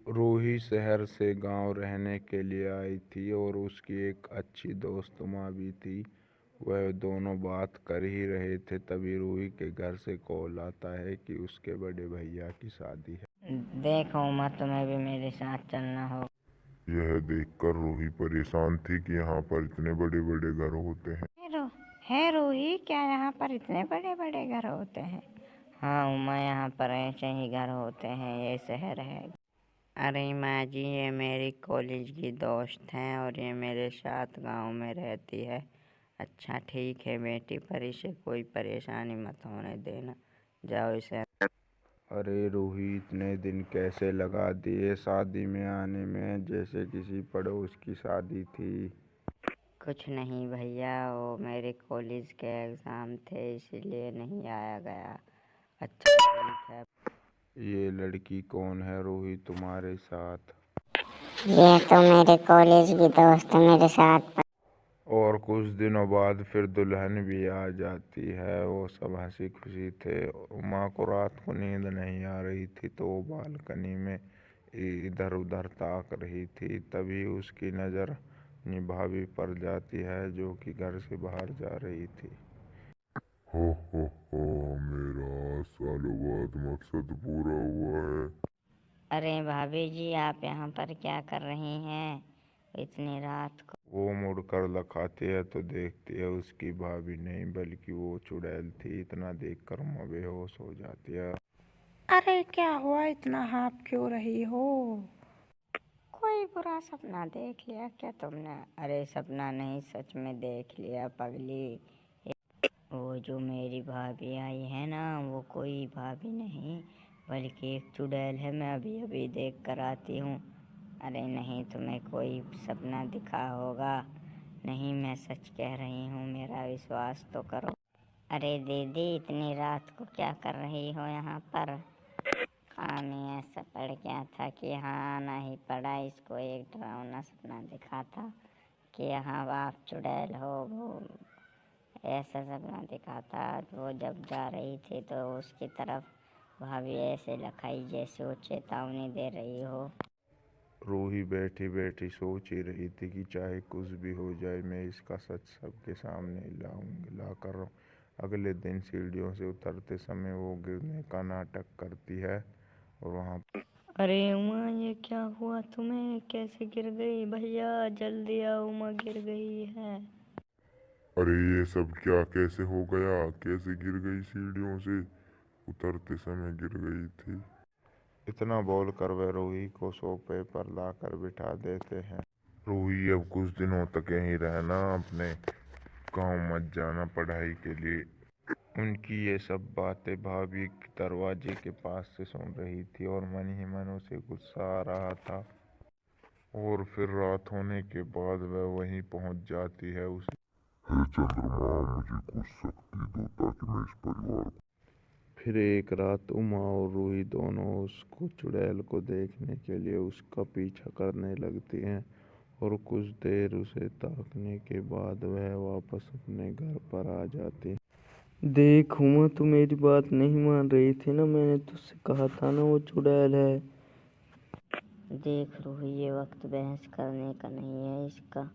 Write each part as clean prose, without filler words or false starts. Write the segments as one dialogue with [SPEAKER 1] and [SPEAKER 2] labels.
[SPEAKER 1] रूही शहर से गांव रहने के लिए आई थी और उसकी एक अच्छी दोस्त माँ भी थी। वह दोनों बात कर ही रहे थे, तभी रूही के घर से कॉल आता है कि उसके बड़े भैया की शादी है।
[SPEAKER 2] देखो उमा, तुम्हें भी मेरे साथ चलना हो।
[SPEAKER 3] यह देखकर रूही परेशान थी कि यहाँ पर इतने बड़े बड़े घर होते हैं।
[SPEAKER 2] है रूही, क्या यहाँ पर इतने बड़े बड़े घर होते हैं? हाँ उमा, यहाँ पर ऐसे ही घर होते हैं, ये शहर है। अरे माँ जी, ये मेरी कॉलेज की दोस्त हैं और ये मेरे साथ गांव में रहती है। अच्छा ठीक है बेटी, पर इसे कोई परेशानी मत होने देना। जाओ इसे।
[SPEAKER 1] अरे रूही, इतने दिन कैसे लगा दिए शादी में आने में, जैसे किसी पड़ोस की शादी थी।
[SPEAKER 2] कुछ नहीं भैया, वो मेरे कॉलेज के एग्ज़ाम थे इसलिए नहीं आया गया। अच्छा ठीक है।
[SPEAKER 1] ये लड़की कौन है रूही तुम्हारे साथ?
[SPEAKER 4] ये तो मेरे कॉलेज की दोस्त मेरे साथ।
[SPEAKER 1] और कुछ दिनों बाद फिर दुल्हन भी आ जाती है। वो सब हंसी खुशी थे। उमा को रात को नींद नहीं आ रही थी, तो वो बालकनी में इधर उधर ताक रही थी। तभी उसकी नज़र अपनी भाभी पर जाती है, जो कि घर से बाहर जा रही थी।
[SPEAKER 3] हो हो, मेरा सालों बाद मकसद पूरा हुआ है।
[SPEAKER 2] अरे भाभी जी, आप यहाँ पर क्या कर रही हैं इतनी रात को?
[SPEAKER 1] वो मुड़कर लखाती है तो देखती है उसकी भाभी नहीं, बल्कि वो चुड़ैल थी। इतना देखकर उमा बेहोश हो जाती है।
[SPEAKER 5] अरे क्या हुआ, इतना हाँफ क्यों रही हो?
[SPEAKER 2] कोई बुरा सपना देख लिया क्या तुमने? अरे सपना नहीं, सच में देख लिया पगली। वो जो मेरी भाभी आई है ना, वो कोई भाभी नहीं बल्कि एक चुड़ैल है। मैं अभी अभी देख कर आती हूँ। अरे नहीं, तुम्हें कोई सपना दिखा होगा। नहीं, मैं सच कह रही हूँ, मेरा विश्वास तो करो। अरे दीदी, इतनी रात को क्या कर रही हो यहाँ पर? कहानी ऐसा पड़ गया था कि यहाँ आना ही पड़ा। इसको एक डरावना सपना दिखा था कि यहाँ आप चुड़ैल हो। वो ऐसा सपना दिखा था। वो जब जा रही थी तो उसकी तरफ भाभी ऐसे लखाई जैसे वो चेतावनी दे रही हो।
[SPEAKER 1] रूही बैठी बैठी सोच ही रही थी कि चाहे कुछ भी हो जाए, मैं इसका सच सबके सामने ला कर। अगले दिन सीढ़ियों से उतरते समय वो गिरने का नाटक करती है और वहाँ।
[SPEAKER 2] अरे उमा, ये क्या हुआ तुम्हें? कैसे गिर गई? भैया जल्दी आओ, उमा गिर गई है।
[SPEAKER 3] अरे ये सब क्या, कैसे हो गया? कैसे गिर गई? सीढ़ियों से उतरते समय गिर गई थी।
[SPEAKER 1] इतना बोलकर वह रूही को सोफे पर लाकर बिठा देते हैं।
[SPEAKER 3] रूही, अब कुछ दिनों तक यहीं रहना, अपने गांव मत जाना पढ़ाई के लिए।
[SPEAKER 1] उनकी ये सब बातें भाभी दरवाजे के पास से सुन रही थी और मन ही मन उसे गुस्सा आ रहा था। और फिर रात होने के बाद वह वहीं पहुंच जाती है। उसे
[SPEAKER 3] हे चंद्रमा, मुझे कुछ शक्ति दो ताकि मैं इस परिवार को।
[SPEAKER 1] फिर एक रात उमा और रूही दोनों उसको चुड़ैल को देखने के लिए उसका पीछा करने लगती हैं। और कुछ देर उसे ताकने के बाद वह वापस अपने घर पर आ जाती।
[SPEAKER 6] देख उमा, तू मेरी बात नहीं मान रही थी ना? मैंने तुझसे कहा था ना वो चुड़ैल है।
[SPEAKER 2] देख रूही, ये वक्त बहस करने का नहीं है। इसका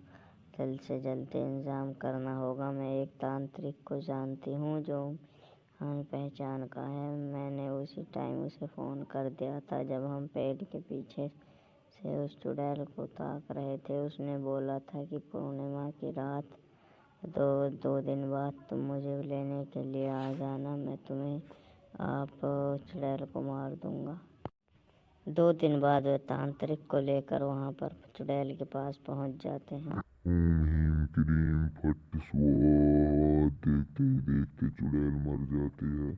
[SPEAKER 2] जल्द से जल्द इंतजाम करना होगा। मैं एक तांत्रिक को जानती हूँ जो जान पहचान का है। मैंने उसी टाइम उसे फ़ोन कर दिया था जब हम पेड़ के पीछे से उस चुड़ैल को ताक रहे थे। उसने बोला था कि पूर्णिमा की रात दो दिन बाद तुम मुझे लेने के लिए आ जाना। मैं तुम्हें आप चुड़ैल को मार दूंगा। 2 दिन बाद वे तांत्रिक को लेकर वहाँ पर चुड़ैल के पास पहुँच जाते हैं।
[SPEAKER 3] ओम ह्रीम क्रीम फट स्वाहा। देखते ही देखते चुड़ैल मर जाती है।